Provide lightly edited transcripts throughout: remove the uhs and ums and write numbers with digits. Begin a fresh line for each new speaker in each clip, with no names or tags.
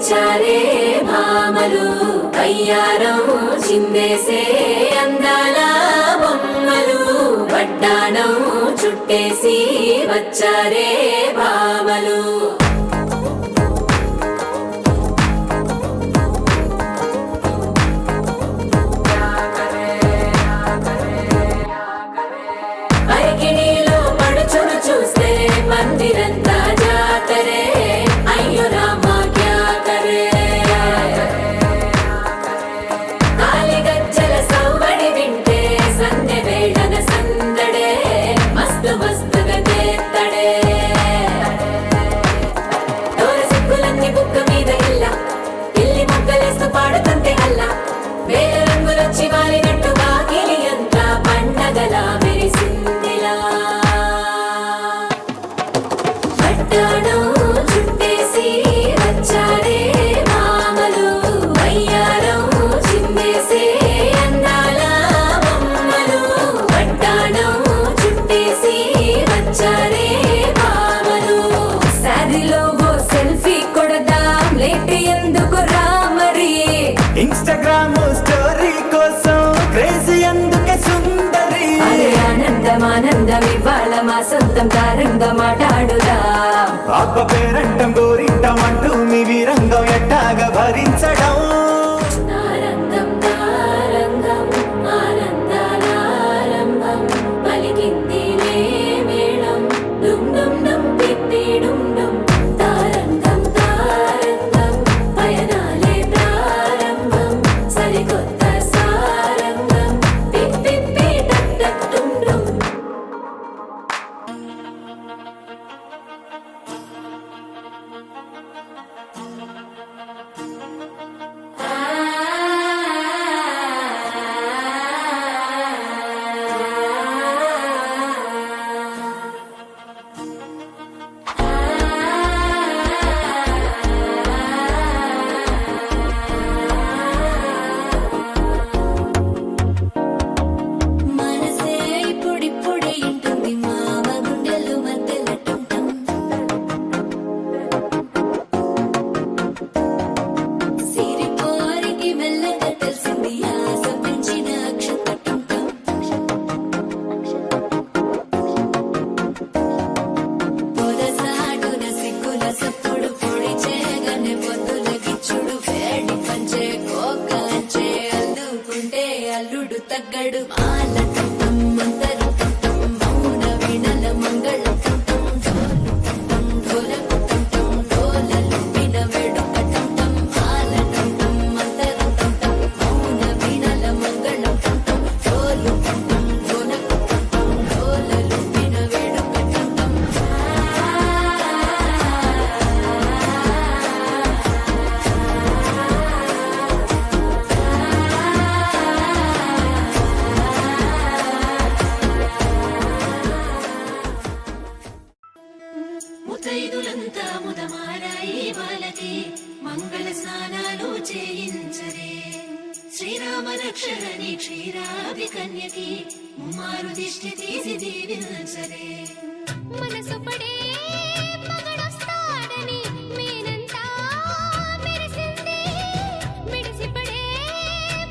వచ్చారే భామలు అయ్యారం చిందేసే అందాల బొమ్మలు వడ్డాణం చుట్టేసి వచ్చారే భామలు అరికిణీలో పడుచును చూస్తే మందిరంతా జాతరే అయ్యో రామా క్యా కరే కాలిగజ్జల సౌవడి వింటే సంధ్య వేళన సందడే మస్తు మస్తుగా చేత్తడే డోర సిగ్గులన్నీ బుక్క మీద ఇల్లా ఇల్లి మొగ్గలేస్తూ పాడుతుంటే అల్లా వేల రంగులొచ్చి వాలినట్టు వాకిలి అంతా పండగలా మెరిసిందిలా వడ్డాణం చుట్టేసి వచ్చారే భామలు అయ్యారం చిందేసే అందాల బొమ్మలు వడ్డాణం చుట్టేసి వచ్చారే భామలు శారీలో ఓ సెల్ఫీ కొడదాం లేట్ ఎందుకు రామరి
ఇన్స్టాగ్రామ్ స్టోరీ కోసం క్రేజీ అందుకే సుందరి
అరే ఆనందం ఇవాళ మా సొంతం తారంగా మాట్లాడుదా
అబ్బ పేరంటం గోరింటం అంటూ మీ వీరంగం ఎట్టాగా భరించడం
నారంగం తారంగం ఆనందాలారంభం పలికిందిలే మేళం డుమ్ డుమ్ డుమ్ పిప్పి డుమ్ డుమ్ తారంగం పయనాలే ప్రారంభం సరికొత్త సారంగం పిప్పి టక్ టక్ డుమ్ డుమ్ మనసే ఇప్పుడిప్పుడే ఇంటుంది మామ గుండెలు మధ్యలో టుంటం సిరిపోరికి మెల్లగా తెలిసింది ఆశ పెంచిన అక్షత టుంటం పొదసాటున సిగ్గుల సప్పుడు పొడి చేయగానే పొద్దుల గిచ్చుడు వేడి పంచే కోకంచే అల్లుకుంటే అల్లుడు తగ్గడు మాల టుంటం మంతరు టుంటం మౌన వినల మంగళ టుంటం డోలు టుంటం డోలకు టుంటం డోలలు విన వేడుక టుంటం మాల టుంటం మంతరు టుంటం మౌన వినల మంగళ టుంటం డోలు టుంటం డోలకు టుంటం డోలలు విన వేడుక టుంటం ముతైదులంతా ముదమారాయి వాళ్ళకి మంగళ స్నానాలు చేయించరే శ్రీరామ రక్షణని క్షీరాభి కన్యకి ముమ్మారు దిష్టి తీసి దీవించరే
మనసు పడే మగడొస్తాడని మేనంతా మెరిసింది మిడిసిపడే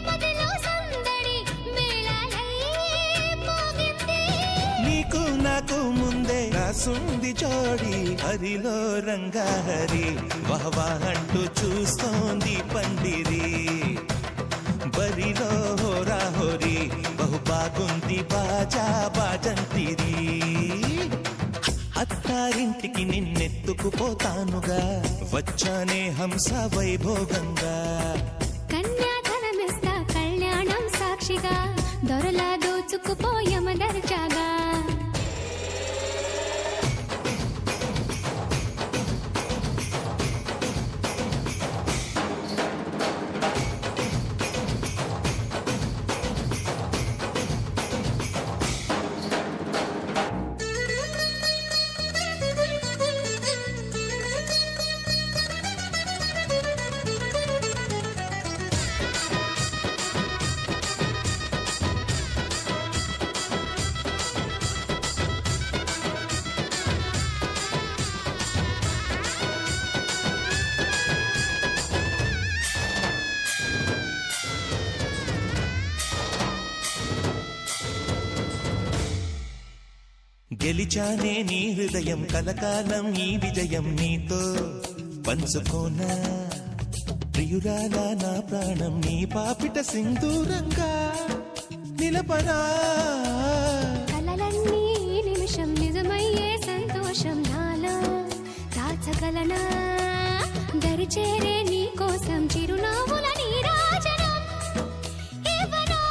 పదిలో సందడి మేళాలై మోగింది
నీకు నాకు ముందే రాసుంది జోడి హరిలో రంగాహరి వహవా అంటూ చూస్తోంది పండిరి బరిలో హోరాహోరి బహు బాగుంది బాజా బాజంతిరి అత్తారింటికి నిన్నెత్తుకుపోతానుగా వచ్చానే హంస వైభోగంగా
కన్యాధనమిస్తా కళ్యాణం సాక్షిగా దొరలా దోచుకుపోయమ దర్జాగా
గెలిచానే నీ హృదయం కలకాలం ఈ విజయం నీతో పంచుకోనా ప్రియురాలా నా ప్రాణం నీ పాపిట సింధూరంగా నిలపరా
కలలన్నీ ఈ నిమిషం నిజమయ్యే సంతోషం నాలో దాచగలనా దరిచేరే నీ కోసం చిరునవ్వుల నీరాజనం ఇవ్వనా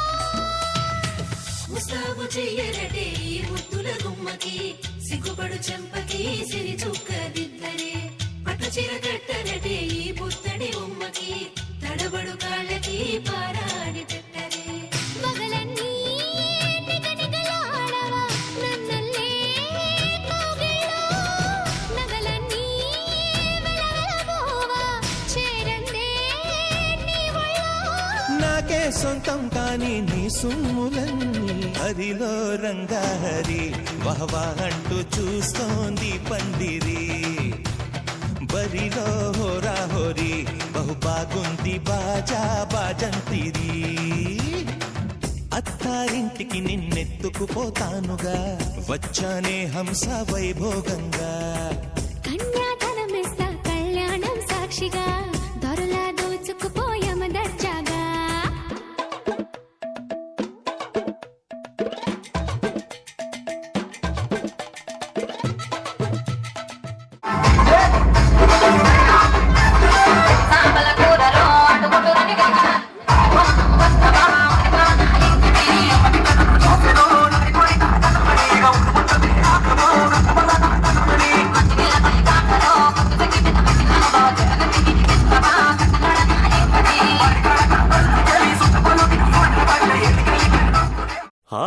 ముస్తాబు చెయ్యరటే ఈ ముద్దుల గుమ్మకి సిగ్గుపడు చెంపకి సిరి చుక్క దిద్దరే పట్టు చీర కట్టరటే ఈ బుత్తడి బొమ్మకి తడబడు కాళ్ళకి పారాడి పెట్టరే
మగలన్నీ నిగనిగలాడవా నన్నల్లే కోగిళ్ళో నగలన్నీ వెలవెలబోవా చేరందే నీ ఒళ్ళో
నాకే సొంతం కాని నీ సుమ్ములన్నీ హరిలో రంగాహరి వహవా అంటూ చూస్తోంది పందిరి బరిలో హోరా హోరీ బహు బాగుంది బాజా బాజంతిరి అత్తారింటికి నిన్నెత్తుకుపోతానుగా వచ్చానే హంస వైభోగంగా
కన్యాధనమిస్తా కళ్యాణం సాక్షిగా దొరలా దోచుకుపోయమ దర్జాగా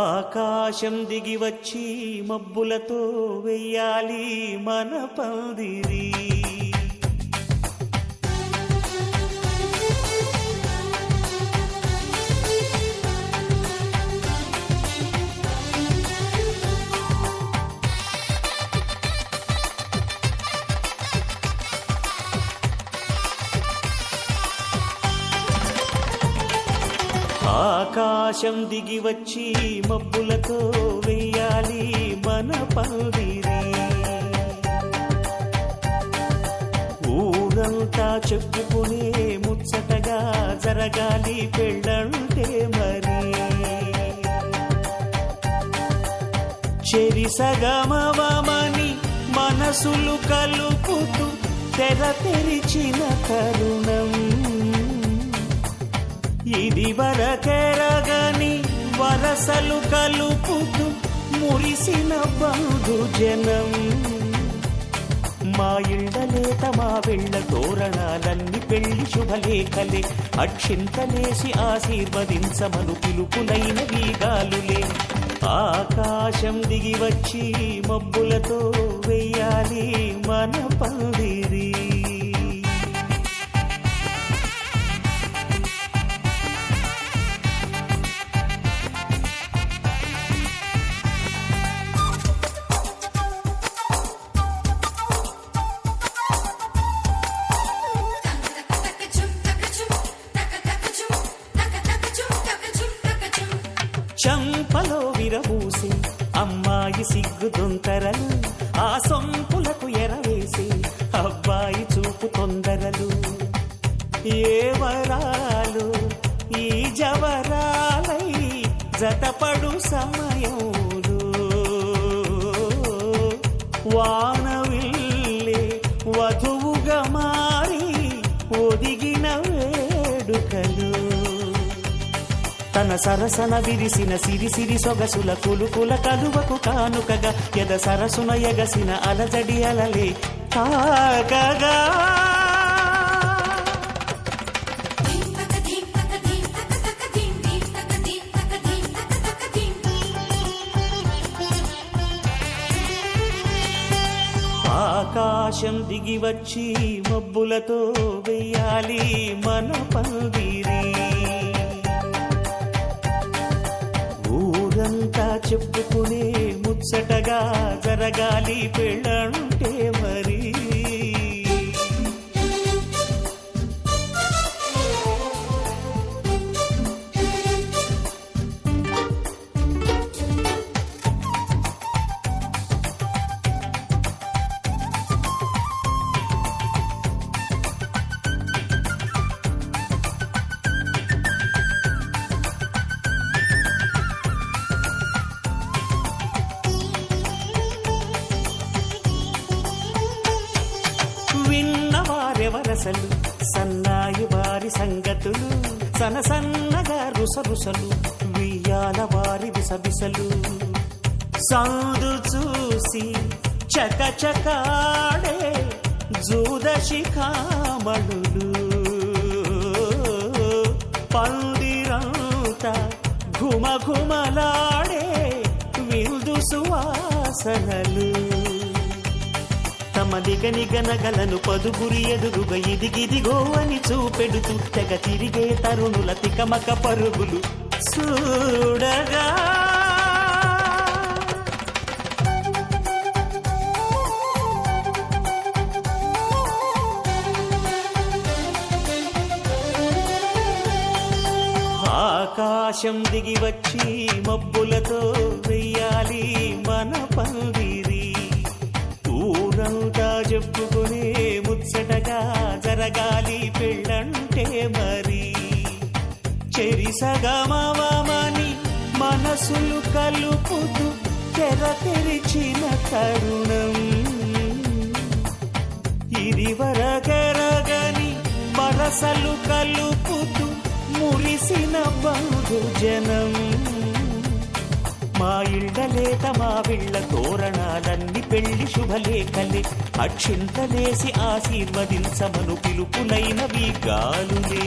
ఆకాశం దిగి వచ్చి మబ్బులతో వెయ్యాలి మన పందిరి ఆకాశం దిగి వచ్చి మబ్బులతో వెయ్యాలి మన పందిరి ఊరంతా చెప్పుకునే ముచ్చటగా జరగాలి పెళ్ళంటే మరి చెరిసగమవమని మనసులు కలుపుతూ తెర తెరిచిన తరుణం ఇది వరకెరగని వరసలు కలుపుతూ మురిసిన బంధు జనం మా ఇళ్ళలేత మా వెళ్ళ తోరణాలన్నీ పెళ్లి శుభలేఖలే అక్షింతలేసి ఆశీర్వదించమను పిలుపులైన వీగాలులే ఆకాశం దిగి వచ్చి మబ్బులతో వెయ్యాలి మన పందిరి చంపలో విరబూసి అమ్మాయి సిగ్గు దొంతరలు ఆ సొంపులకు ఎరవేసి అబ్బాయి చూపు తొందరలు ఏ వరాలు ఈ జవరాలై జతపడు సమయంలో వానవిల్లే వధువుగా మారి ఒదిగిన వేడుకలు తన సరసన విరిసిన సిరిసిరి సొగసుల కులుకుల కలువకు కానుకగా ఎద సరసున ఎగసిన అలజడి అలలే కాగగా ఆకాశం దిగి వచ్చి మబ్బులతో వెయ్యాలి మన పందిరి ఊరంతా చెప్పుకునే ముచ్చటగా జరగాలి పెళ్ళంటే మరి వరసలు సన్నాయి వారి సంగతులు సనసన్నగా రుసరుసలు వియ్యాల వారి విసవిసలు సందు చూసి చకచకాడే జూదశిఖామణులు పందిరంతా ఘుమఘుమలాడే విందు సువాసనలు తమ నిగనిగనగలను పదుగురి ఎదురుగా ఇదిగిదిగో అని చూపెడుతూ తెగ తిరిగే తరుణుల తికమక పరుగులు చూడగా ఆకాశం దిగి వచ్చి మబ్బులతో వెయ్యాలి మన పందిరి ఊరంతా చెప్పుకునే ముచ్చటగా జరగాలి పెళ్ళంటే మరి చెరిసగమవమని మనసులు కలుపుతూ తెర తెరిచిన తరుణం ఇదివరకెరగని వరసలు కలుపుతూ మురిసిన బంధుజనం మా ఇళ్ళలేత మా విళ్ళ తోరణాలన్నీ పెళ్లి శుభలేఖలే అక్షింతలేసి ఆశీర్వదించమను పిలుపులైనవి గాలులే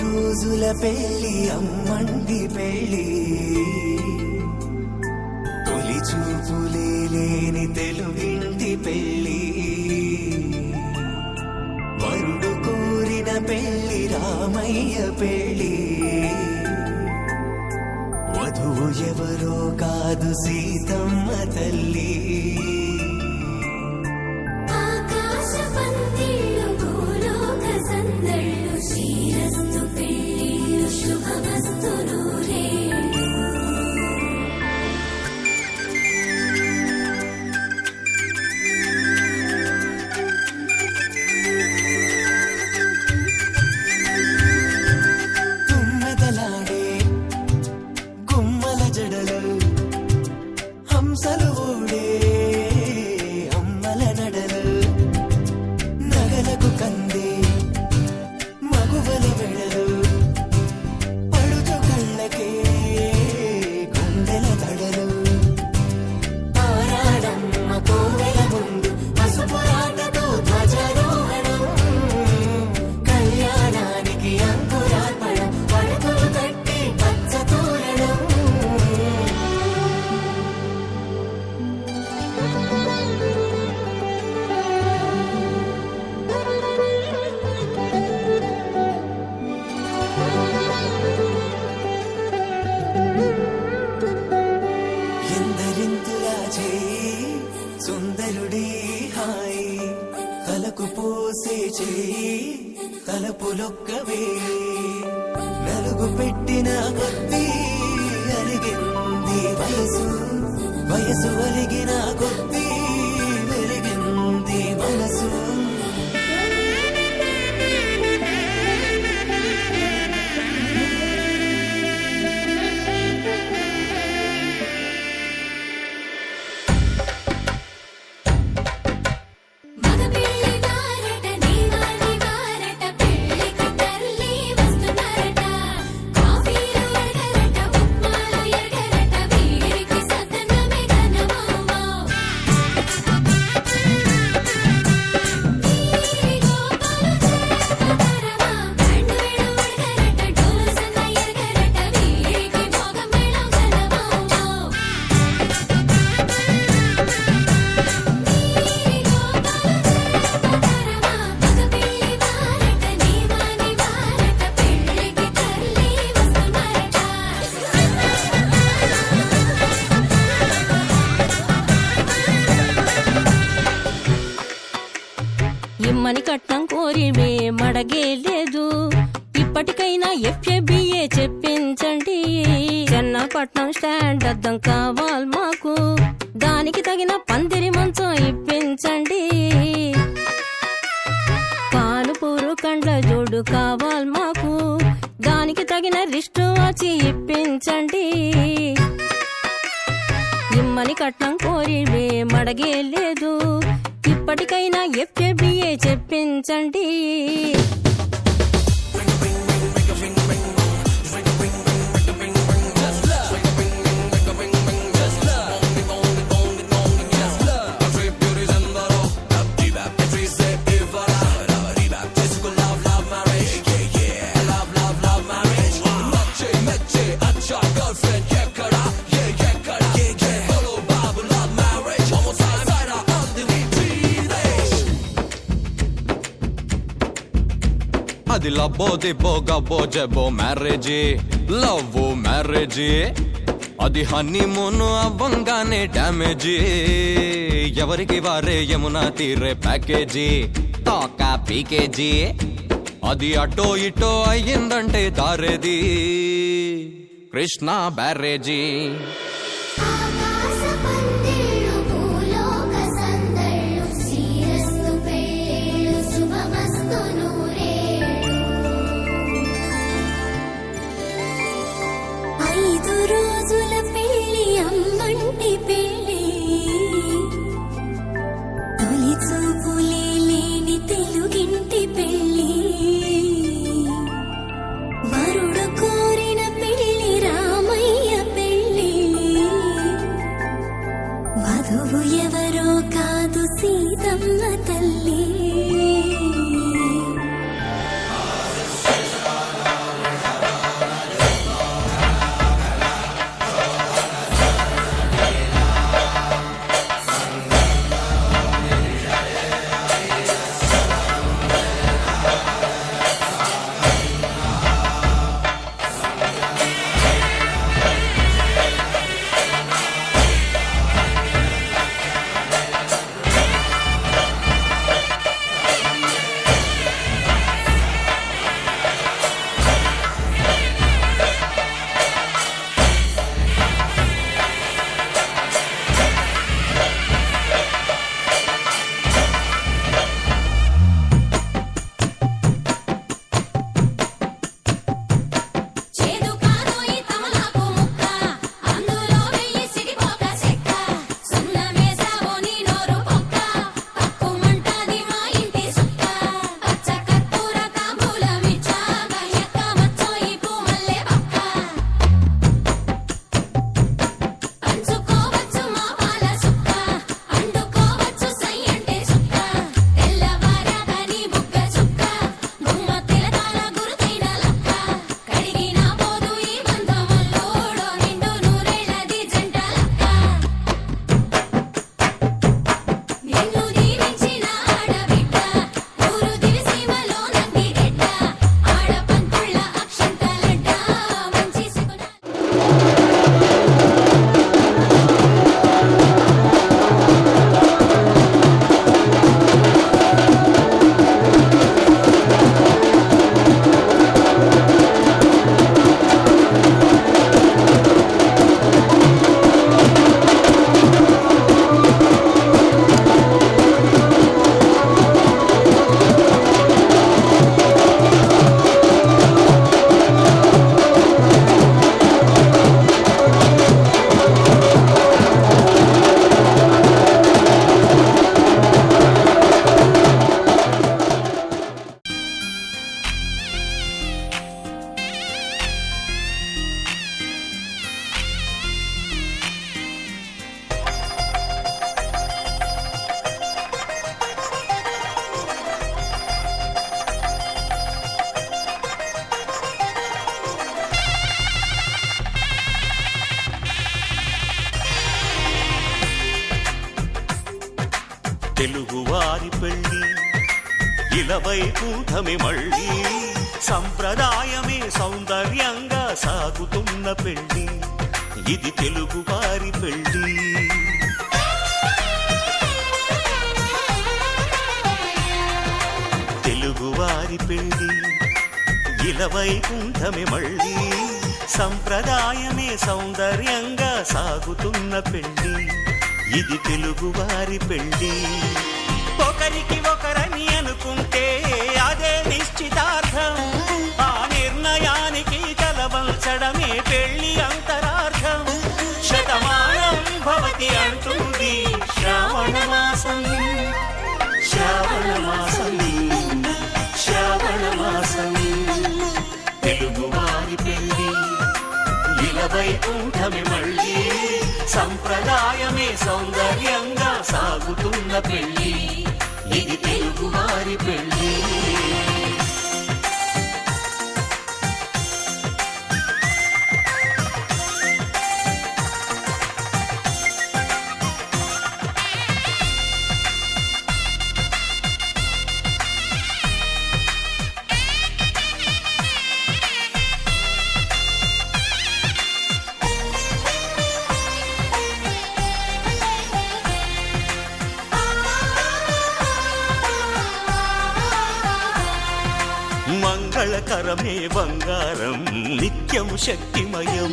రోజుల పెళ్లి అమ్మండి పెళ్లి తొలి చూపులే లేని తెలుగింటి పెళ్లి వరుడు కోరిన పెళ్లి రామయ్య పెళ్లి వధువు ఎవరో కాదు సీతమ్మ తల్లి
ఆకాశ పందిళ్ళు భూలోక సందళ్ళు శ్రీరస్తు పెళ్ళిళ్ళు శుభమస్తు నూరేళ్ళు
తుమ్మెదలాడే గుమ్మల జడలు హంసలు ఊడే అమ్మల నడలు నగలకు కంది మగువల వెడలు పడుచు కళ్ళకే గుండెల తడలు ఆరాడమ్మ కోవెల ముందు పసుపు రాటతో ధ్వజారోహణం కళ్యాణానికి అంకురార్పణం పడకలు కట్టి పచ్చ తోరణం ఎందరింతులా చేయి సుందరుడి హాయి తలకు పోసే చేయి తలపులొక్కవే నలుగు పెట్టిన కొద్దీ అలిగింది వయసు వయసు అలిగిన కొద్దీ వెలిగింది మనసు
మగ పెళ్లి వారట నీవాని వారట పెళ్లికి తల్లి వస్తున్నారట కాఫీలు ఎరగరట ఉప్మాలు ఎరగరట వీరికి సదనమే ఘనమౌమౌ వీరి గోపాలు చేపదరమా బ్యాండ్ వేళ ఎరగరట డోలు సన్న ఎరగరట వీరికి భోగం మేళం ఘనమౌమౌ
ఇమ్మని కట్నం కోరివే మడగే లేదు ఇప్పటికైనా ఎఫ్ఏబిఏ చెప్పించండి చెన్నపట్నం స్టాండ్ అద్దం కావాలి మాకు దానికి తగిన పందిరి మంచం ఇప్పించండి అల్లుడు కావాలి మాకు, దానికి తగిన రిస్ట్ వచ్చి ఇప్పించండి. ఇమ్మని కట్నం కోరివే మడగే లేదు, ఇప్పటికైనా FABA చెప్పించండి.
అది లబ్బో దిబ్బో గబ్బో జబ్బో మ్యారేజీ, లవ్ మ్యారేజీ. అది హనీమూన్ అవ్వంగానే డ్యామేజీ, ఎవరికి వారే యమునా తీరే ప్యాకేజీ, తోకా పీకేజీ. అది అటో ఇటో అయ్యిందంటే దారేది కృష్ణ బ్యారేజీ.
ఆకాశ పందిళ్ళు భూలోక సందళ్ళు శ్రీరస్తు పేళ్ళు శుభమస్తు నూరేళ్ళు. 5 రోజుల పెళ్లి అమ్మంటి పెళ్లి, తొలి చూపులే లేని తెలుగింటి పెళ్లి. వరుడు కోరిన పెళ్లి రామయ్య పెళ్లి, వధువు ఎవరో కాదు సీతమ్మ తల్లి. చేదు కాదు ఈ తమలాకు ముక్క, అందులో వెయ్యి సిడిపోక చెక్క. సున్నమేసావో నీ నోరు పొక్క, పక్కుమంటది మా ఇంటి సుక్క. పచ్చ కర్పూర తాంబూలమిచ్చాక ఎక్క వచ్చో ఈ పూమల్లె పక్క. పంచుకోవచ్చు మా పాల సుక్క, అండుకోవచ్చు సై అంటే సుక్క. తెల్లవారాక నీ బుగ్గ చుక్క, గుమ్మ తిలకాల గురుతైన లక్క. కడిగినా పోదు ఈ బంధమల్లోడో, నిండు నూరేళ్ళది జంట లక్క. నిన్ను దీవించిన ఆడబిడ్డ, ఊరు దివిసీమలో నంది గెడ్డ. ఆడపంతుళ్ళ అక్షంతలడ్డ, మంచి సుగుణ.
తెలుగువారి పెళ్లి ఇలవై కూటమి మళ్ళీ, సంప్రదాయమే సౌందర్యంగా సాగుతున్న పెళ్లి, ఇది తెలుగువారి పెళ్లి. తెలుగువారి పెళ్లి ఇలవై కూటమి మళ్ళీ, సంప్రదాయమే సౌందర్యంగా సాగుతున్న పెళ్లి, ఇది తెలుగువారి పెళ్లి. ఒక ఒకరికి ఒకరని అనుకుంటే అదే నిశ్చితార్థం. ఆ నిర్ణయానికి తలవంచడమే పెళ్లి అంతరార్థం. శతమానం భవతి అంటుంది శ్రావణ మాసం, శ్రావణ మాసం, శ్రావణ మాసం. తెలుగువారి పెళ్లి ఇలవైకుంఠమే మళ్ళీ, సంప్రదాయమే సౌందర్యంగా సాగుతున్న పెళ్లి. ఇది తెలుగువారి పెళ్లి. మంగళకరమే బంగారం, నిత్యం శక్తిమయం.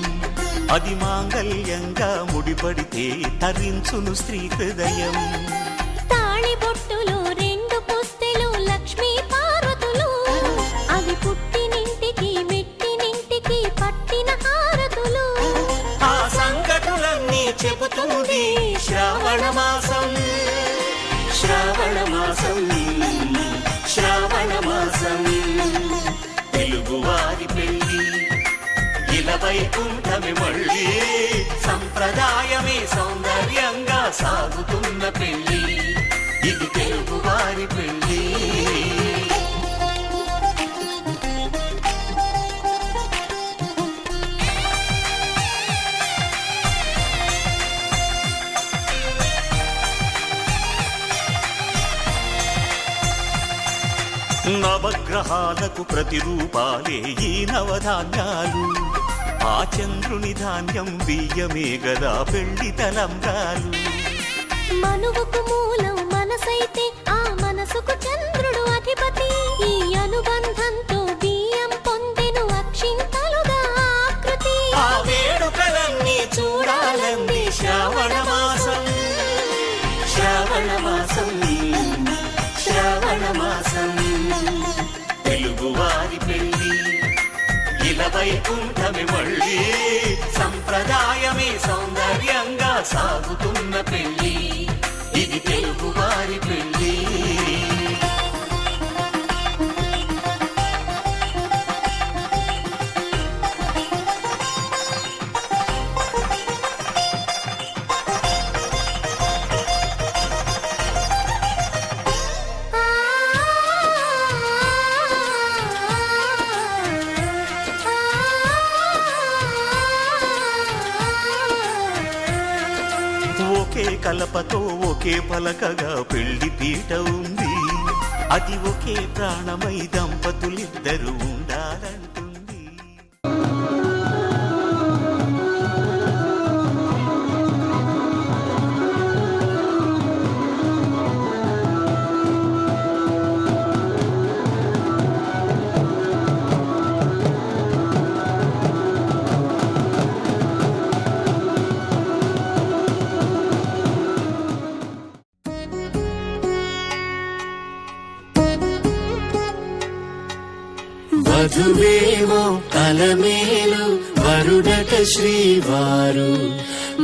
అది మాంగళ్యంగా ముడిపడితే తరించును స్త్రీ హృదయం.
తాళి బొట్టులు రెండు పుస్తెలు లక్ష్మీ పార్వతులు, అవి పుట్టినింటికి మెట్టినింటికి పట్టిన హారతులు.
ఆ సంగతులన్నీ చెబుతుంది శ్రావణ మాసం, శ్రావణ మాసం, శ్రావణ మాసం. తెలుగువారి పెళ్లి ఇలవైకుంఠమే మళ్ళీ, సంప్రదాయమే సౌందర్యంగా సాగుతున్న పెళ్లి. ఇది తెలుగువారి పెళ్లి. నవగ్రహాలకు ప్రతిరూపాలే ఈ నవధాన్యాలు. ఆ చంద్రుని ధాన్యం బియ్యమే గదా పెళ్లి తలంబ్రాలు.
మనువుకు మూలం మనసైతే ఆ మనసుకు చంద్రుడు అధిపతి. ఈ అనుబంధంతో బియ్యం పొందెను అక్షింతలుగా ఆకృతి.
ఆ వేడుకలన్నీ చూడాలంది శ్రావణ మాసం, శ్రావణ మాసం, శ్రావణ మాసం. తెలుగువారి పెళ్లి ఇలవైకుంఠమే మళ్ళీ, సంప్రదాయమే సౌందర్యంగా సాగుతున్న పెళ్లి. ఇది తెలుగువారి పెళ్లి. ఒకే కలపతో ఒకే పలకగా పెళ్లి పీట ఉంది. అది ఒకే ప్రాణమై దంపతులిద్దరూ ఉండాలంటుంది.
వధువేమో అలమేలు, వరుడట శ్రీవారు.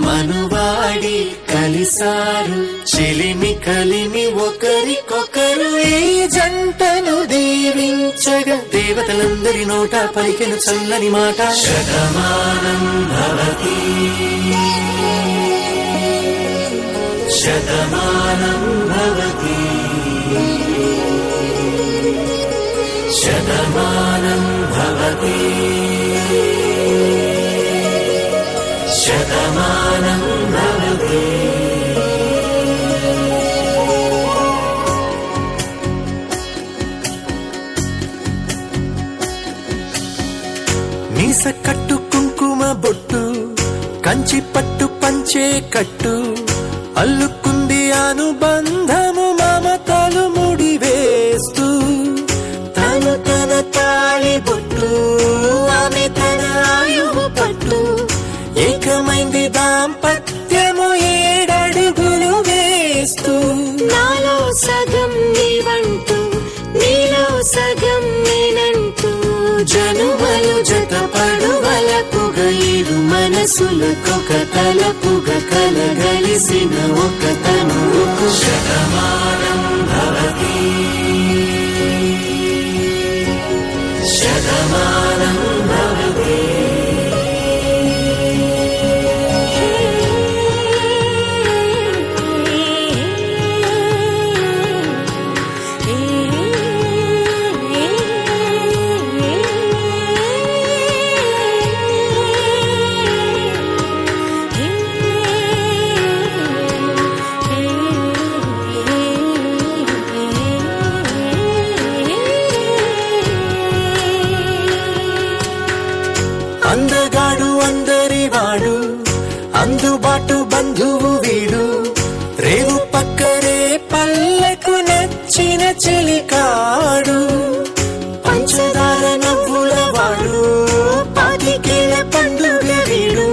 మనువాడి కలిసారు, చెలిమి కలిమి ఒకరికొకరు. ఈ జంటను దీవించగా దేవతలందరి నోట పలికెను చల్లని మాట. శతమానం భవతి, శతమానం భవతి, శతమానం భవతి, శతమానం భవతి. మీస కట్టు కుంకుమ బొట్టు, కంచి పట్టు పంచే కట్టు, అల్లుకుంది అనుబంధము మమతలు ముడివేస్తూ. తను తన తాళి బొట్టు, ఆమె తన ఆయువు పట్టు, ఏకమైంది దాంపత్యము 7 అడుగులు వేస్తూ.
నాలో సగం
మనసులకొక తలపుగా కలగలిసిన ఒక తనువుకు శతమానం భవతి శతమానం భవతి. అందగాడు అందరివాడు అందుబాటు బంధువు వీడు రేవు పక్కనే పల్లెకు నచ్చిన చెలికాడు పంచదార నవ్వుల వాడు పాతికేల పండుగ వీడు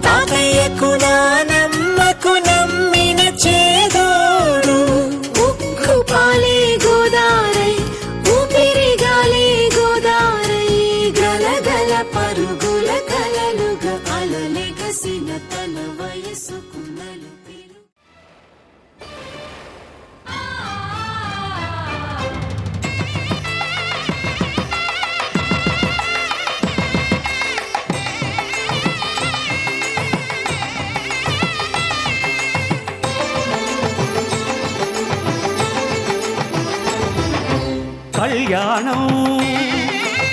తాతయ్యకు నానమ్మకు నమ్మిన చేదోడు
ఉక్కు పాలే గోదారై ఊపిరి గాలే గోదారై గలగల పరుగుల కలలుగా అలలెగసిన తన వయసుకు నలుపిరు.
కళ్యాణం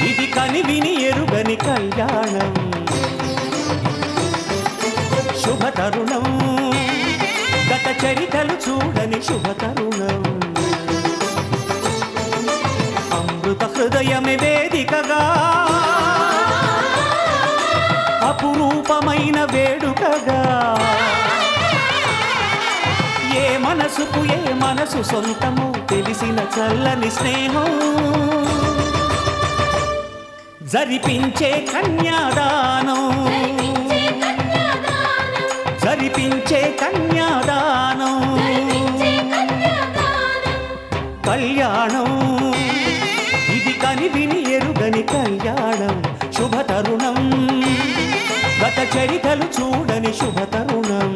ఇది కనివిని ఎరుగని కళ్యాణం శుభతరుణం గత చరితలు చూడని శుభతరుణం అమృత హృదయమే వేదికగా అపురూపమైన వేడుకగా ఏ మనసుకు ఏ మనసు సొంతము తెలిసిన చల్లని స్నేహం జరిపించే కన్యాదానం జరిపించే కన్యాదానం కళ్యాణం ఇది కనివిని ఎరుగని కళ్యాణం శుభతరుణం గత చరితలు చూడని శుభతరుణం.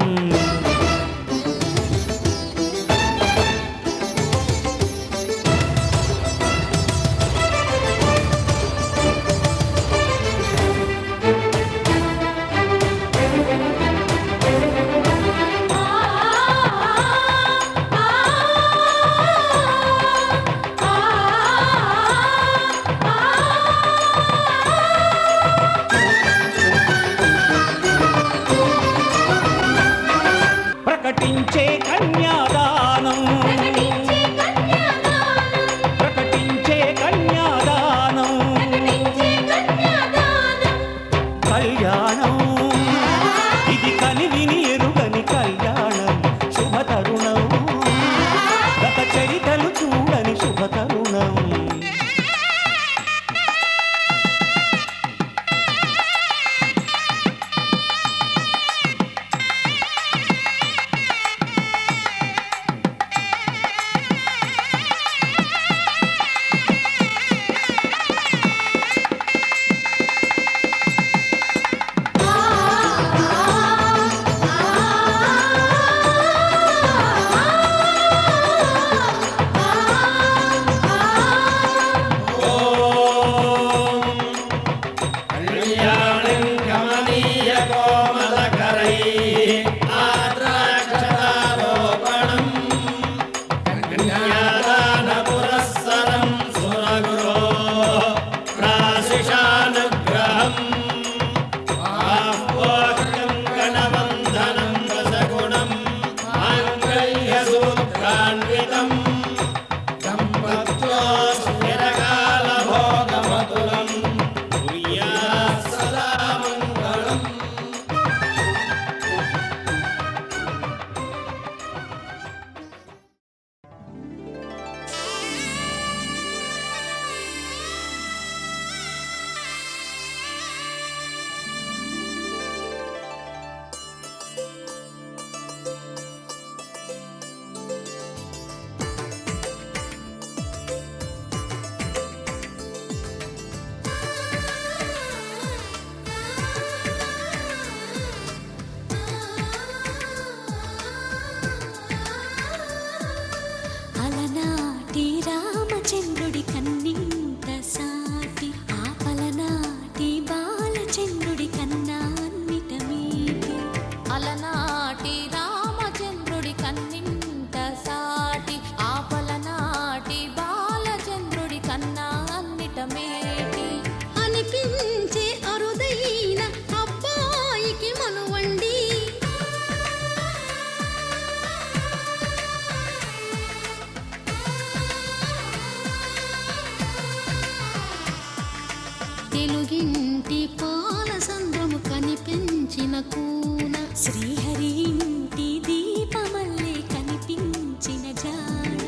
తెలుగింటి పాల సంద్రము కనిపించిన కూన
శ్రీహరి ఇంటి దీపమల్లే కనిపించిన జాడ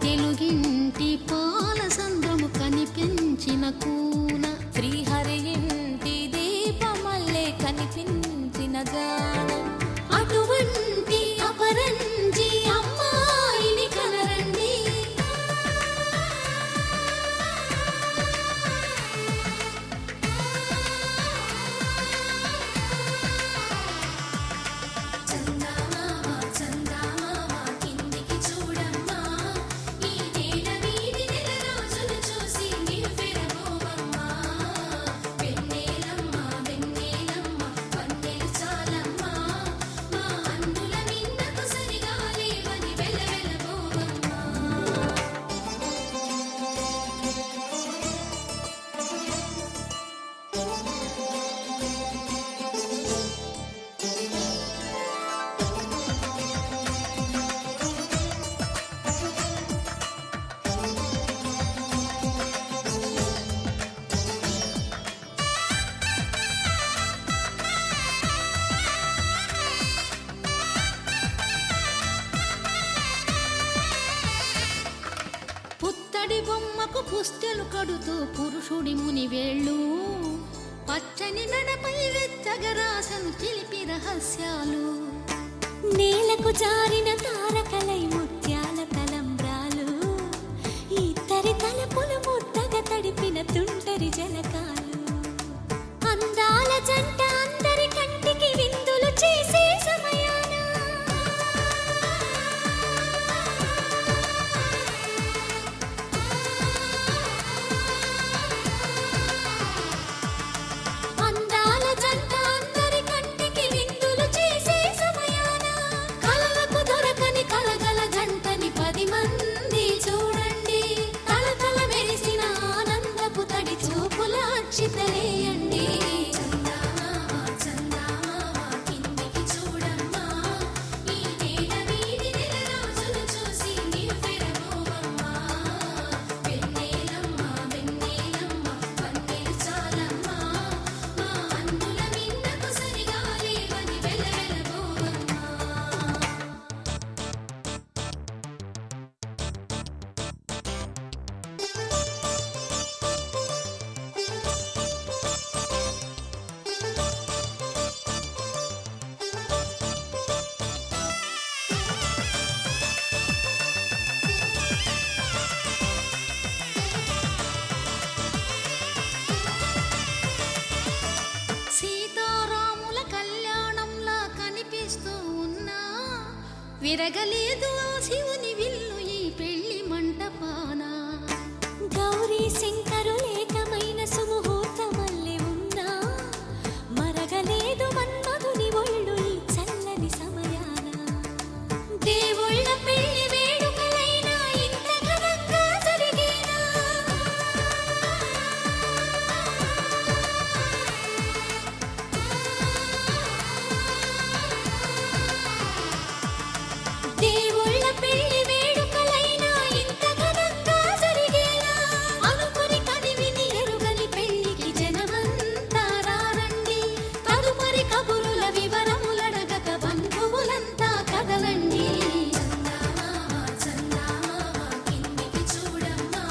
తెలుగింటి పాల సంద్రము కనిపించిన కూన
శ్రీహరి ఇంటి దీపమల్లే కనిపించిన జాడ
అటువంటి అపరంజి అమ్మాయిని కనరండి చందమామ చందమామ కిందికి చూడమ్మా ఈ నేల వీధి నెల రోజులు చూసి నీవు పెరగోవమ్మా వెన్నెలమ్మ వెన్నెలమ్మ వన్నెలు చాలమ్మా మా అందుల మిన్నకు సరిగా లేవని వెలవెలబోవమ్మా పుత్తడి బొమ్మకు పుస్తెలు కడుతూ పురుషుడి ముని వేళ్ళు పచ్చని నడపై వెచ్చగరాసను చిలిపి రహస్యాలు
నేలకు జారిన తారకలై ముత్యాల తలంబ్రాలు ఇద్దరి తలపులు ముద్దగా తడిపిన తుంటరి జలకాలు అందాల జంట అందరి కంటికి విందులు చేసే సమయాన అందాల జంట అందరి కంటికి విందులు చేసే సమయాన కలలకు దొరకని కలగల జంటని 10 మంది చూడండి తలతల మెరిసిన ఆనందపు తడి చూపుల అక్షితలేయండి చందమామ చందమామ కిందికి చూడమ్మా ఈ నేల వీధి నెల రోజులు చూసి నీవు పెరగోవమ్మా వెన్నెలమ్మ వెన్నెలమ్మ వన్నెలు చాలమ్మా మా అందుల మిన్నకు సరిగా లేవని వెలవెలబోవమ్మా సీతారాముల కళ్యాణంలా కనిపిస్తూ ఉన్నా విరగలేదు ఆ శివుని విల్లు ఈ పెళ్లి మంటపాన గౌరీ శంకరులేకమైన సుముహూర్తమల్లె ఉన్నా మరగలేదు మన్మధుని ఒళ్ళు ఈ చల్లని సమయాన
దేవుళ్ళ పెళ్లి వేడుకలైనా ఇంత ఘనంగా జరిగేనా దేవుళ్ళ పెళ్లి వేడుకలైనా ఇంత ఘనంగా జరిగేనా అనుకుని కదివిని ఎరుగని పెళ్లికి జనమంతా రారండి తదుపరి కబురుల వివరములడగక బంధువులంతా కదలండి చందమామ చందమామ కిందికి చూడమ్మా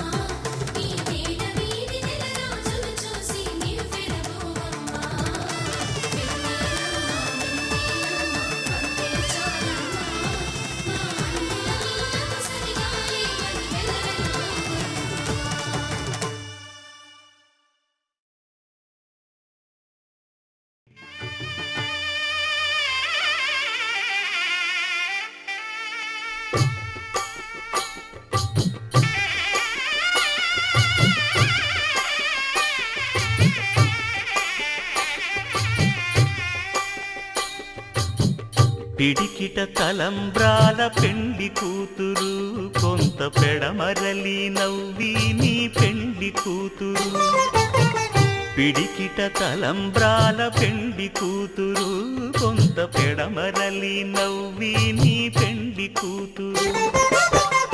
ఈ నేల వీధి నెల రోజులు చూసి నీవు పెరగోవమ్మా వెన్నెలమ్మ వెన్నెలమ్మ వన్నెలు చాలమ్మా మా అందుల మిన్నకు సరిగా లేవని వెలవెలబోవమ్మా
పిడికిట తలంబ్రాల పెండి కూతురు కొంత పెడమరలి నవ్వి నీ పెండి కూతురు పిడికిట తలంబ్రాల పెండి కూతురు కొంత పెడమరలి నవ్వి నీ పెండి కూతురు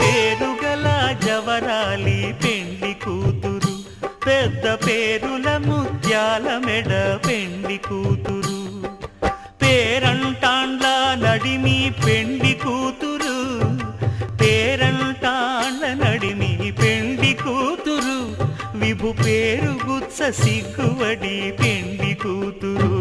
పేరుగల జవరాలి పెండి కూతురు పెద్ద పేరుల ముద్దు వజ్రాల మెడ పెండి కూతురు, పేరంటాండ్ల నడిమి పెండి కూతురు, పేరంటాండ్ల నడిమి పెండి కూతురు, విభు పేరు గుచ్చ సిగ్గువడి పెండి కూతురు.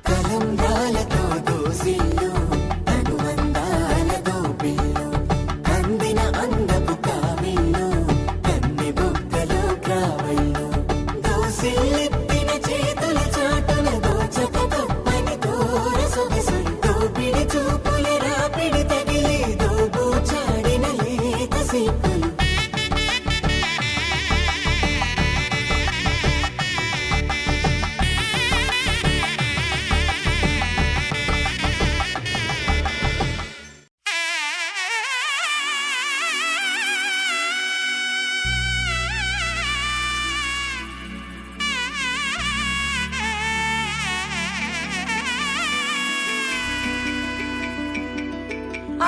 తలంబ్రాలతో దోసిళ్ళు అనుబంధాలతో పిల్లు అందిన అందపు కావిళ్ళు కన్ని బుగ్గలో గ్రావళ్ళు దోసిళ్ళెత్తిన చేతుల చాటున దోచక తప్పని దూర సొగసులు దోపిడి చూపుల రాపిడి తగిలి దోబూచాడిన లేత సీపులు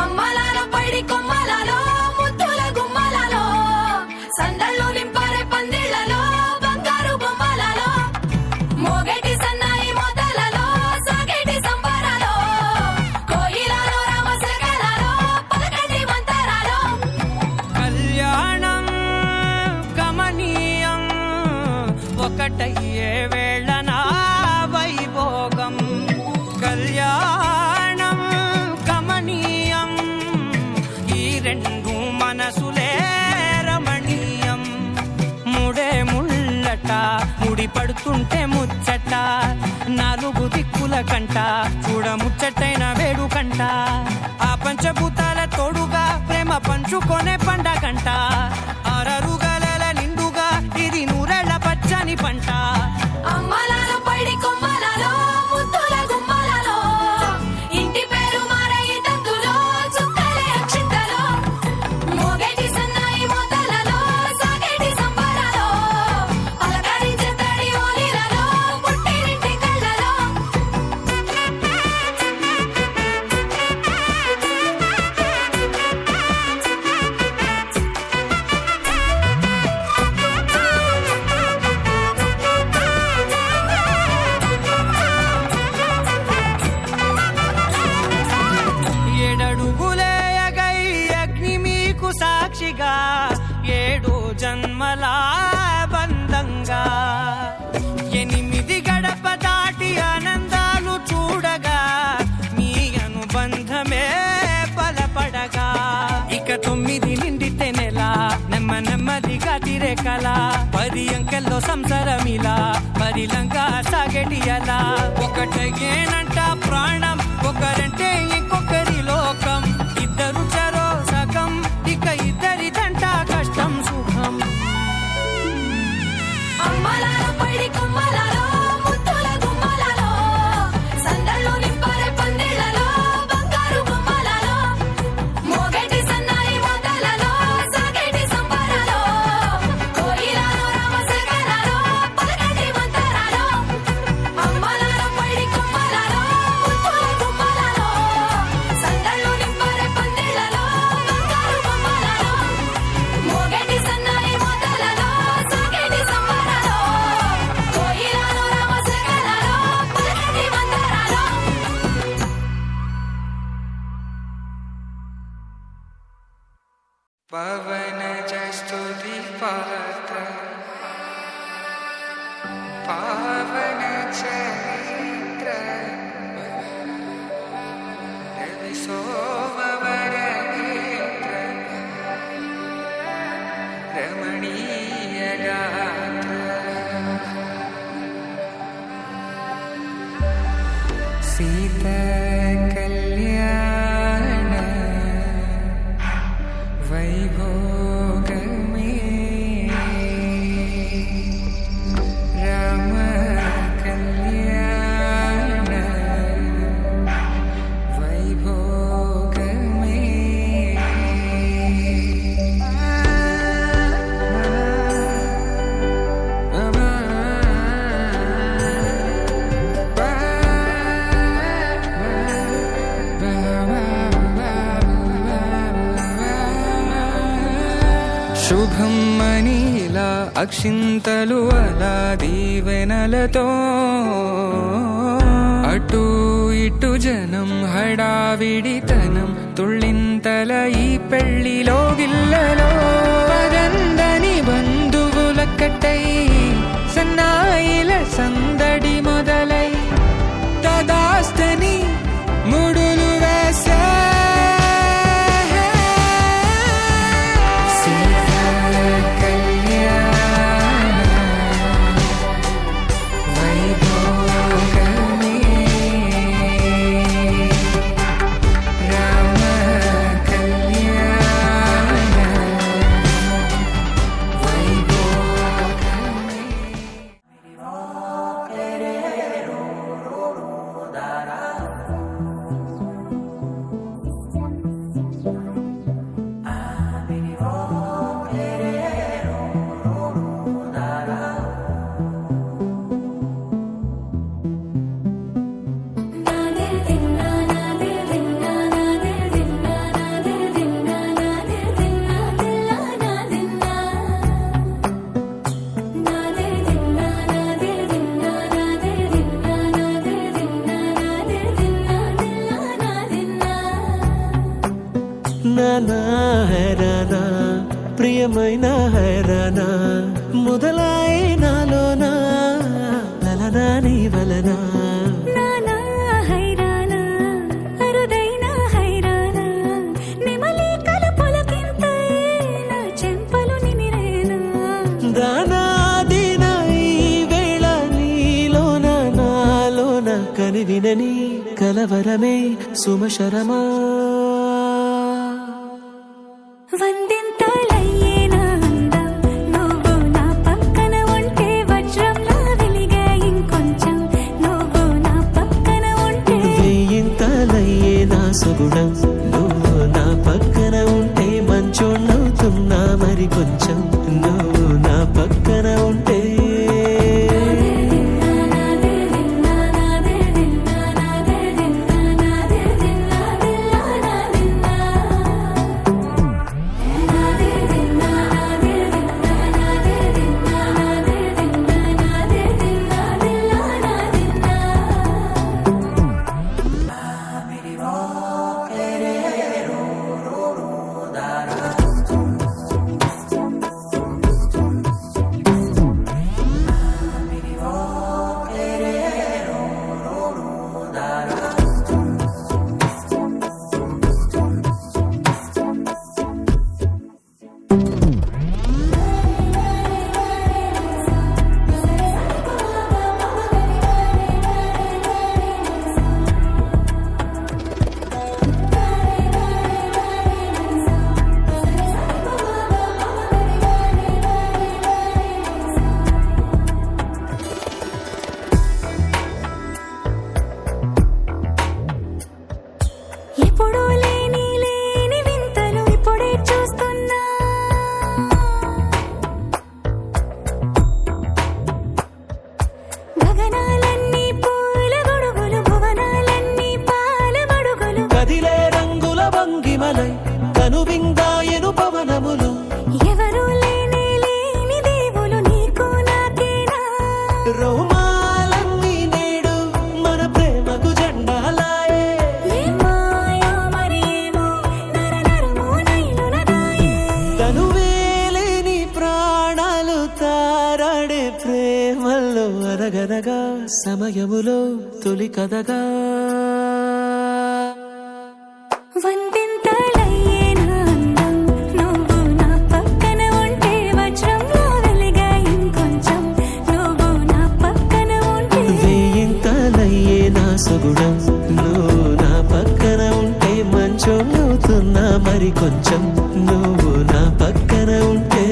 అమ్మలాలో పడి కొమ్మలలో ముద్దుల గుమ్మలలో సందళ్ళు నింపారే పందిళ్లలో బంగారు బొమ్మలలో మోగేటి సన్నాయి మోతలలో సాగేటి సంబరాలో కోయిలలో రామసగలలో పలకటి మంతరాలో
కళ్యాణం గమనీయం ఒకటయ్యే వేళన వైభోగం, కళ్యాణం గమనీయం ఈ రెండు మనసులే రమణీయం. ముడే ముళ్ళట ముడి పడుతుంటే ముచ్చట, నాలుగు దిక్కుల కంట చూడ ముచ్చటైన వేడుకంట, ఆ పంచభూతాల తోడుగా ప్రేమ పంచుకొనే పండగంట, అరరుగల నిండుగా ఇది నూరెళ్ళ పచ్చని పంట.
అమ్మలాలో పడి కొమ్మలలో ముద్దుల గుమ్మలలో ఇంటి పేరు మారయి తందులో చుక్కలే అక్షింతలో మోగేటి సన్నాయి మోతలలో సాగేటి సంబరాలో అలకరించే తడి ఓలిలలో పుట్టినింటి కళ్ళలో
ఏడడుగులేయగై అగ్ని మీకు సాక్షిగా ఏడు జన్మల బంధంగా, ఎనిమిది గడప దాటి ఆనందాలు చూడగా మీ అనుబంధమే బలపడగా, ఇక 9 నిండితే నెల నెమ్మ నెమ్మదిగా తిరే కల, 10 అంకెల్లో సంసారమిలా పరిలంగా సాగేటి అలా, ఒకటేనంట ప్రాణం ఒకరంటే ఇంకొకరి లోకం, ఇద్దరు చరో సగం ఇక ఇద్దరిదంట కష్టం సుఖం.
అమ్మలాలో పడి కొమ్మలలో ముద్దుల గుమ్మలలో సందళ్ళు నింపారే పందిళ్లలో బంగారు బొమ్మలలో మోగేటి సన్నాయి మోతలలో సాగేటి సంబరాలో కోయిలలో రామసగలలో పలకటి మంతరాలో అమ్మలాలో పడి కొమ్మలలో ముద్దుల గుమ్మలలో సందళ్ళు నింపారే పందిళ్లలో బంగారు బొమ్మలలో మోగేటి సన్నాయి మోతలలో సాగేటి సంబరాలో కోయిలలో రామసగలలో పలకటి మంతరాలో
పవన జస్తుతి పాత్ర పావన చరిత్ర రవి సోమవర నేత్ర రమణీయ గాత్ర సీత కళ్యాణ వైభోగమే రామ శుభం అని ఇలా అక్షింతలు అలా దీవెనలతో అటు ఇటు జనం హడావిడితనం తుళ్ళింతల ఈ పెళ్లిలో గిల్లలో పదందని బంధువుల కట్టై సన్నాయిల సందడి మొదలై తదాస్తని ముడులు వేసే
నానా హైరానా ప్రియమైన హైరానా మొదలాయి నాలోనా లలనా నీ వలనా
నానా హైరానా అరుదైన హైరానా నిమలి కలుపులకింతై నా చెంపలు నిమిరేనా
దానా దినా ఈ వేళ నీలోన నాలోన కనివినని కలవరమే సుమశరమా
వందింతలయ్యేనా అందం నువ్వు నా పక్కన ఉంటే వజ్రంలా వెలిగే ఇంకొంచెం నువ్వు నా పక్కన ఉంటే
వేయింతలయ్యే నా సుగుణం నువ్వు నా పక్కన ఉంటే మంచోణ్ణవుతున్నా మరి కొంచెం నువ్వు నా పక్కన ఉంటే
ఎప్పుడూ లేని వింతలు ఇప్పుడే చూస్తున్నా గగనాలన్నీ పూల గొడుగులు భువనాలన్నీ పాల మడుగులు
కదిలే రంగుల భంగిమలై కనువిందాయను పవనములు
ఎవరూ లేని దేవులు నీకు నాకేనా
రోమాలన్నీ నేడు మన ప్రేమకు జెండాలాయే
ఏ మాయో మరేమో నరనరమో నైలునదాయే
తనువేలేని ప్రాణాలు తారాడే ప్రేమల్లో అనగనగా సమయములో తొలి కథగా
వందింతలయ్యేనా అందం నువ్వు నా పక్కన ఉంటే వజ్రంలా వెలిగే ఇంకొంచెం నువ్వు నా పక్కన ఉంటే
వేయింతలయ్యే నా సుగుణం నువ్వు నా పక్కన ఉంటే మంచోణ్ణవుతున్నా మరి కొంచెం నువ్వు నా పక్కన ఉంటే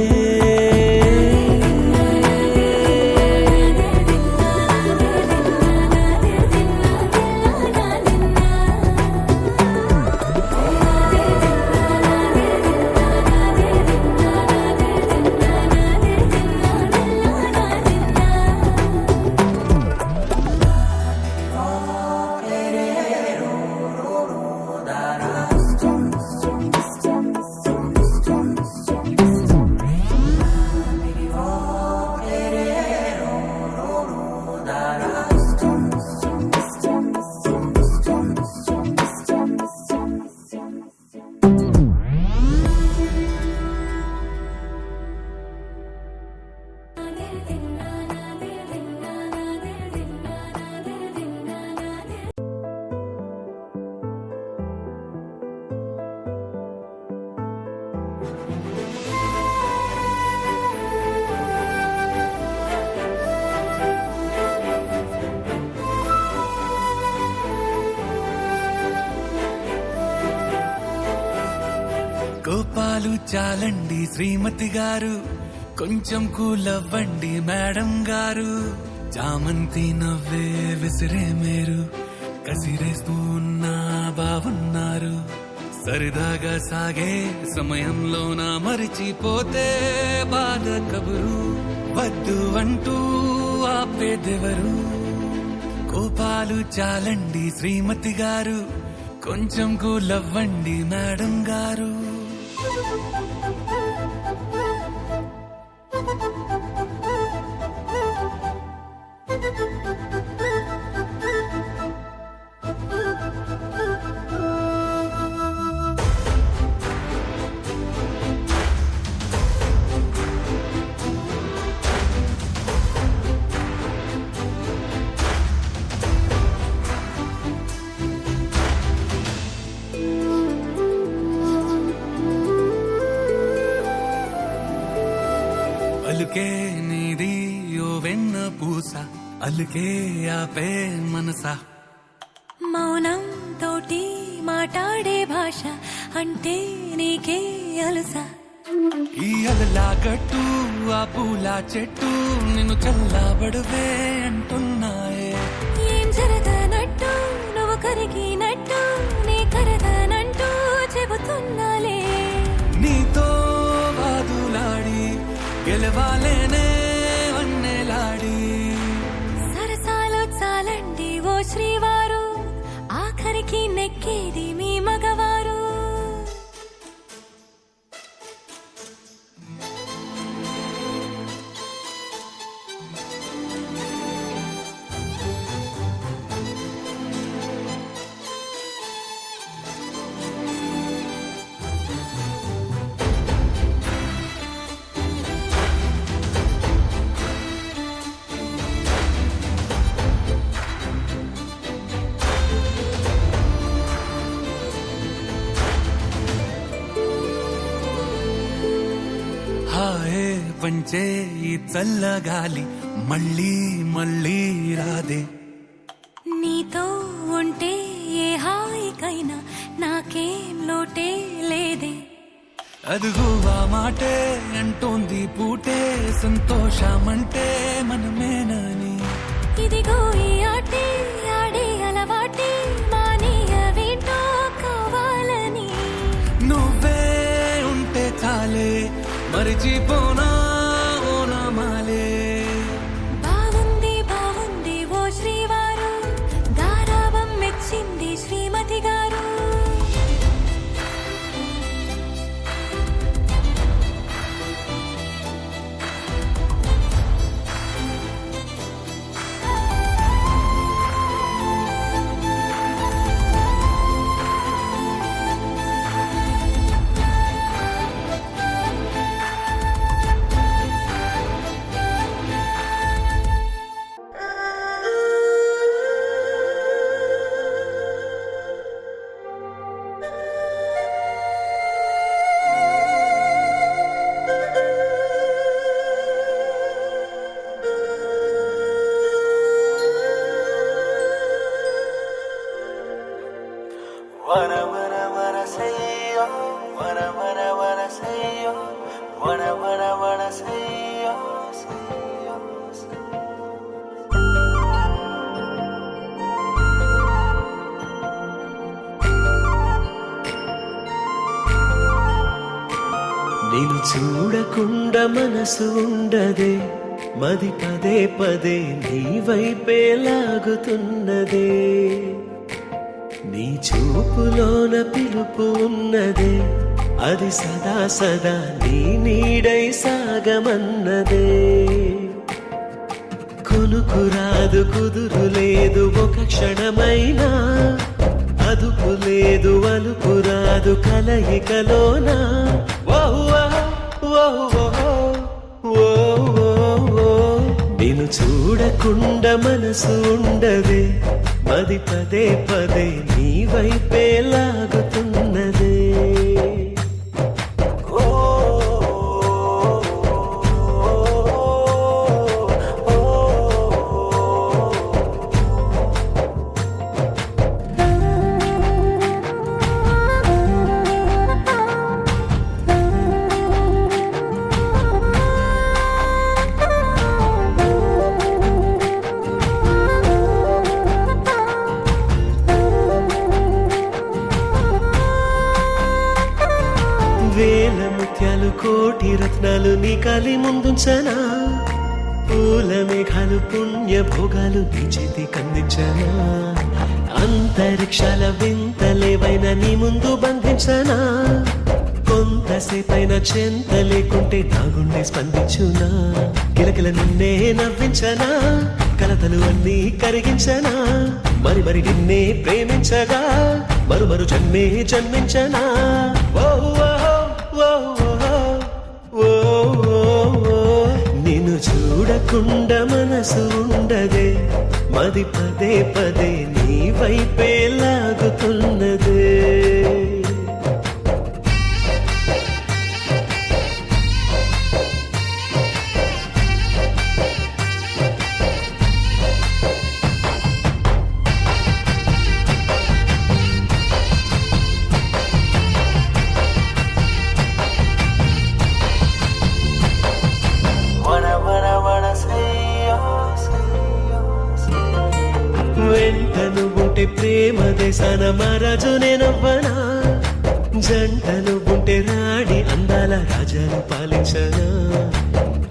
కోపాలు చాలండి శ్రీమతి గారు, కొంచెం కూలవ్వండి మేడం గారు. చామంతి నవ్వే విసిరే మేరు, కసిరేస్తూ ఉన్నా బావున్నారు. సరదాగా సాగే సమయంలోన మరిచిపోతే బాధ కబురు, వద్దు అంటూ ఆపేదెవరు. కోపాలు చాలండి శ్రీమతి గారు, కొంచెం కూలవ్వండి మేడం గారు. అలుకే నీది ఓ వెన్న పూస, అలుకే ఆపే మనసా.
మౌనం తోటి మాట్లాడే భాష అంటే నీకే అలుసా.
ఈ అలలా గట్టు ఆ పూల చెట్టు నిన్ను చల్లబడువే అంటున్నాయే.
ఏం జరగనట్టు నువ్వు కరిగినట్టు నీ కరగనంటూ చెబుతున్నాలే.
నీతో వాదులాడి గెలవాలేనే వన్నెలాడి.
సరసాలు చాలండి ఓ శ్రీవారు, ఆఖరికి నెక్కేది మీ మగవారు.
హాయే పంచే ఈ చల్లగాలి మళ్ళీ మళ్ళీ రాదే.
నీతో ఉంటే ఏ హాయికైనా నాకేం లోటే లేదే.
అదుగు ఆ మాటే అంటోంది పూటే, సంతోషమంటే మనమేనని.
ఇదిగో ఈ ఆటే ఆడే అలవాటే మానేయవేంటో కావాలని.
నువ్వే ఉంటే చాలే మరిచిపోనా ఓ నామాలే.
బాగుంది బాగుంది ఓ శ్రీవారు, గారాబం మెచ్చింది శ్రీమతి గారు.
వన వన వన సయ్యో, వన వన వన సయ్యో, వన వన వన సయ్యో, సయ్యో, సయ్యో.
నిన్ను చూడకుండా మనసు ఉండదే, మది పదే పదే నీ వైపే లాగుతున్నదే. నీ చూపులోన పిలుపు ఉన్నదే, అది సదా సదా నీ నీడై సాగమన్నదే. కొనుకు రాదు కుదురు లేదు ఒక క్షణమైనా, అదుపు లేదు అలుపు రాదు కలయికలోనా. నిన్ను చూడకుండా మనసు ఉండదే, మది పదే పదే నీ వైపే లాగుతున్నదే. వేల ముత్యాలు కోటి రత్నాలు నీ కాలి ముందుంచనా పూల మేఘాలు పుణ్య భోగాలు నీ చేతి కందించనా అంతరిక్షాల వింతలేవైన నీ ముందు బంధించనా కొంతసేపైన చెంత లేకుంటే నా గుండె స్పందించునా కిలకిల నిన్నే నవ్వించనా కలతలు అన్నీ కరిగించనా మరి మరి నిన్నే ప్రేమించగా మరు జన్మే జన్మించనా ఓ ఓ ఓ ఓ నిన్ను చూడకుండా మనసు ఉండదే మది పదే పదే నీ వైపే లాగుతున్నదే వెంటను ఉంటే ప్రేమ దేశాన మహారాజు నేనవ్వనా జంటను ఉంటే రాణి అందాల రాజాను పాలించనా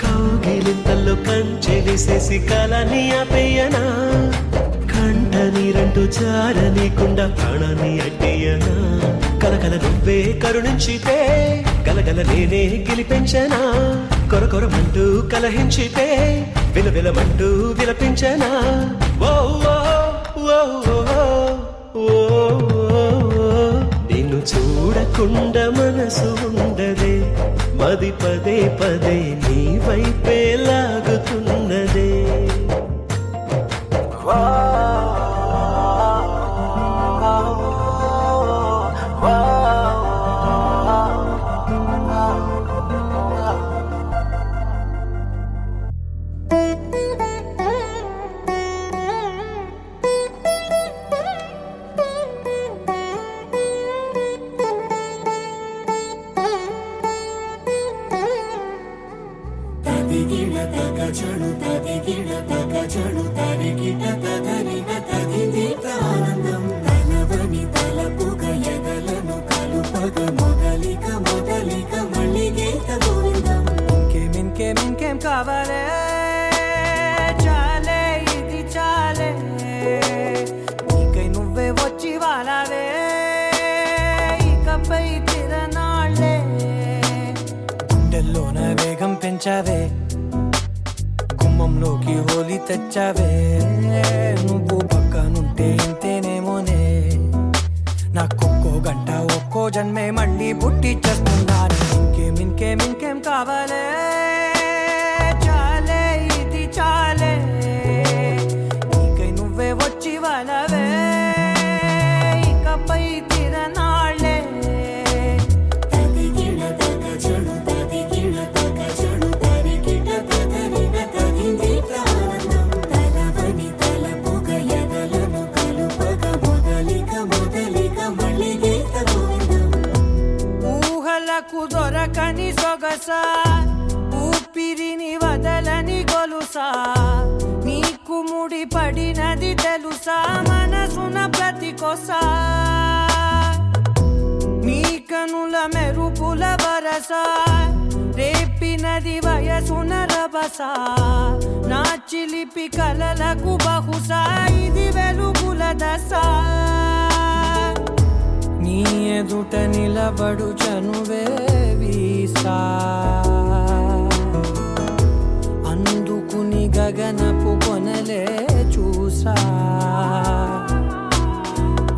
కౌగిలింతల్లో కంచె వేసేసి కాలాన్ని ఆపేయనా కంట నీరంటూ జారనీకుండా ప్రాణాన్ని అడ్డేయనా కలకల నువ్వే కరుణించితే గలగల నేనే గెలిపించనా కొరకొరమంటూ కలహించితే విలవిలమంటూ విలపించనా ఓ ఓ ఓ నిన్ను చూడకుండా మనసు ఉండదే మది పదే పదే నీ వైపే లాగుతున్నదే
ఇంకేం కావాలే చాలే ఇది చాలే నీకై నువ్వే వచ్చి వాలావే ఇకపై తిరనాళ్ళే గుండెల్లోన వేగం పెంచావే గుమ్మంలోకి హోలీ తెచ్చావే నువ్వు పక్కనుంటే ఇంతేనేమోనే నాకొక్కో గంట ఒక్కో జన్మే మళ్ళీ పుట్టి చేస్తున్నాను ఇంకేం కావాలే చాలే ఇది చాలే నీకై నువ్వే వచ్చి వాళ్ళవే ఇకపై తిరనాళ్ళే ఊహలకు దొరకని సొగస ఊపిరిని వదలని గొలుసా నీకు ముడి పడినది తెలుసా మనసున ప్రతి కొసా నీ కనుల మెరుపుల వరస రేపినది వయసున రభస నా చిలిపి కలలకు బహుశా ఇది వెలుగుల దశ నీ ఎదుట నిలబడు చనువే వీసా అందుకుని గగనపు కొనలే చూసా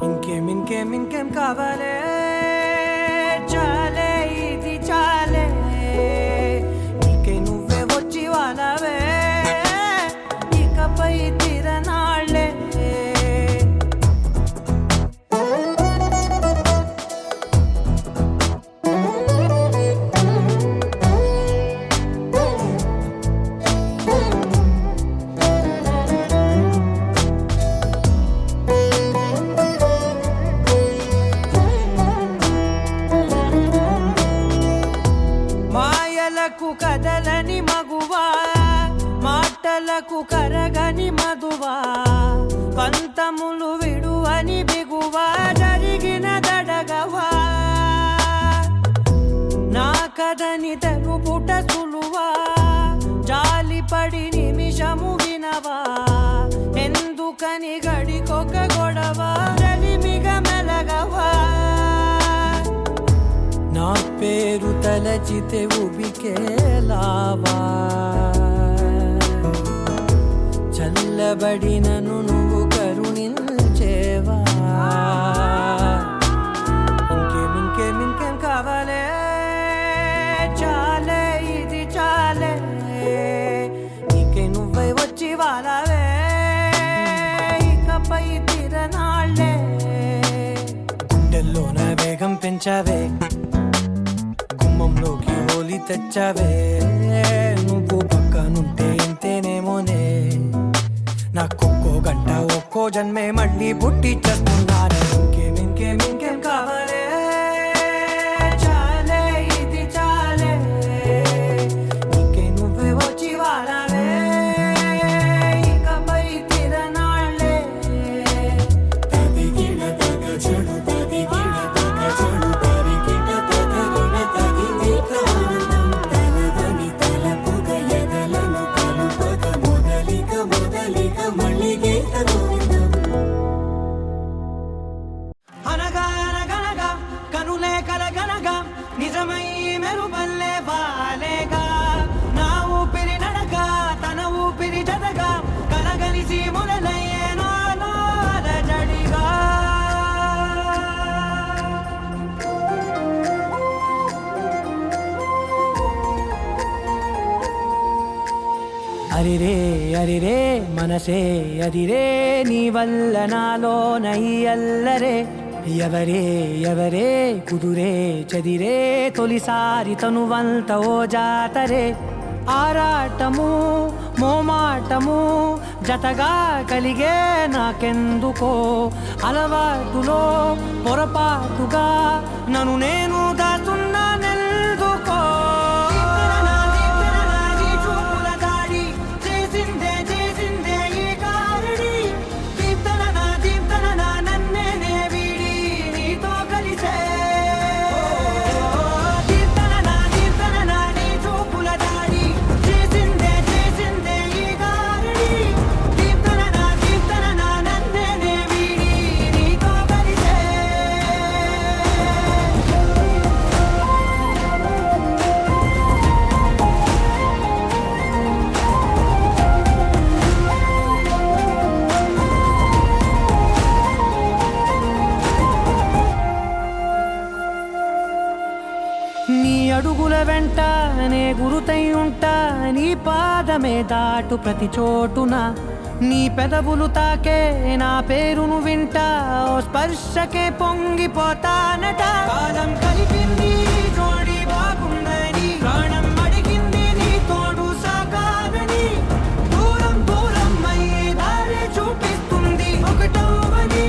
ఇంకేం కావాలే చాలే ఇది చాలే నీకే నువ్వే వచ్చి వాళ్ళవే ఇకపై తిరనాళ్ళే కదలని మగువా మాటలకు కరగని మధువా పంతములు విడువని బిగువా జరిగిన దడగవా తాకదని తెలుపుట సులువా జాలిపడి నిమిషము వినవా ఎందుకని గడికొక గొడవ రలిమిగ మెలగవా నా పేరు తలచితే ఉబికేలావా చల్లబడినను నువ్వు కరుణించేవా ఇంకేం కావాలే చాలే ఇది చాలే నీకే నువ్వై వచ్చి వాళ్ళవే ఇకపై తిరనాళ్ళే గుండెల్లోన వేగం పెంచావే గుమ్మంలోకి హోలీ తెచ్చావే నువ్వు పక్కనుంటే ఇంతేనేమోనే నాకొక్కో గంట ఒక్కో జన్మే మళ్ళీ పుట్టి చేస్తున్నానే ఇంకేం కావాలే చాలే ఇది చాలే నీకే నువ్వే వచ్చి వాళ్ళవే ఇకపై తిరనాళ్ళే తదిగిన తగ చెడు తదిగిన తగ చెడు తరిగిన తగగిన తగింది ప్రాణం తలదని తలపుగ ఎదలను కలుపగ మొదలిక మళ్ళీ గీత గోవిందం అనగా అనగనగా కనులే కలగనగా నిజమై మెరుపల్లే వాలేగా నా ఊపిరి నడగా తన ఊపిరి జతగా కలగలిసి మొదలయ్యే నాలో అలజడిగా అరిరే మనసే అరిరే నీ వల్ల నాలో నయ్యల్లరే ఎవరే కుదురే చదిరే తొలిసారి తనువంత ఓ జాతరే ఆరాటము మోమాటము జతగా కలిగే నాకెందుకో అలవాటులో పొరపాటుగా నన్ను నేను దాస్తున్నా నెల్దుకో అడుగుల వెంట నే గురుతై ఉంటా నీ పాదమే దాటు ప్రతి చోటున నీ పెదవులు తాకే నా పేరును వింటా ఓ స్పర్శకే పొంగిపోతానట కాలం కలిపింది జోడి బాగుందని ప్రాణం అడిగింది నీ తోడు సాగాలని దూరం అయ్యే దారి చూపిస్తుంది ఒకటవని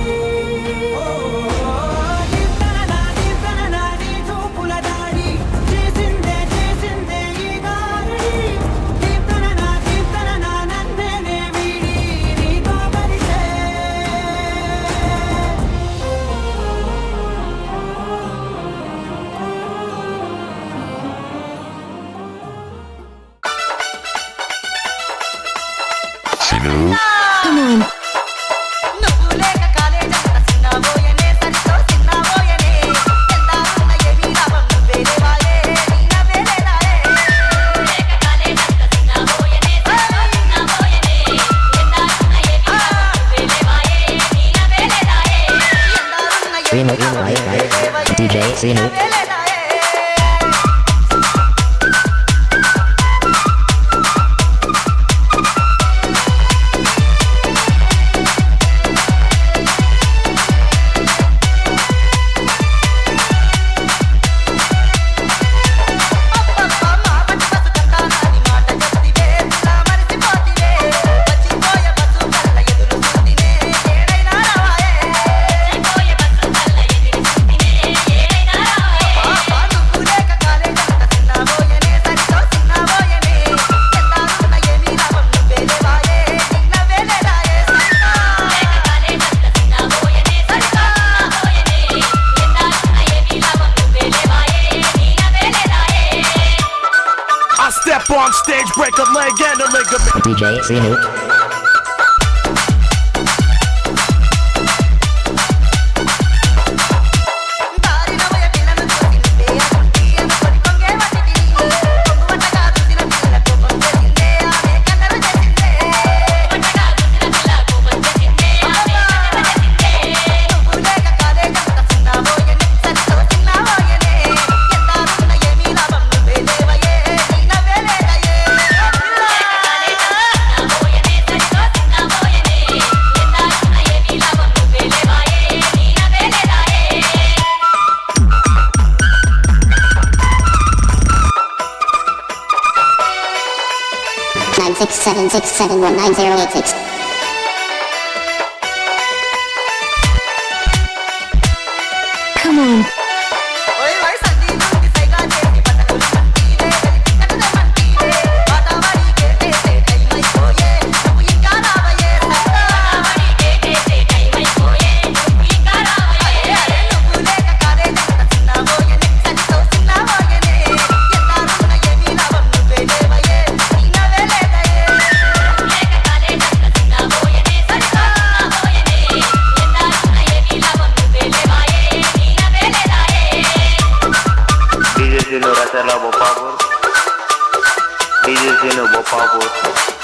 DJ Sinu. step on stage, break a leg and a ligament.
DJ Sinu.
Nine 676719086.
Come on.
DJ Sinu Bopapur.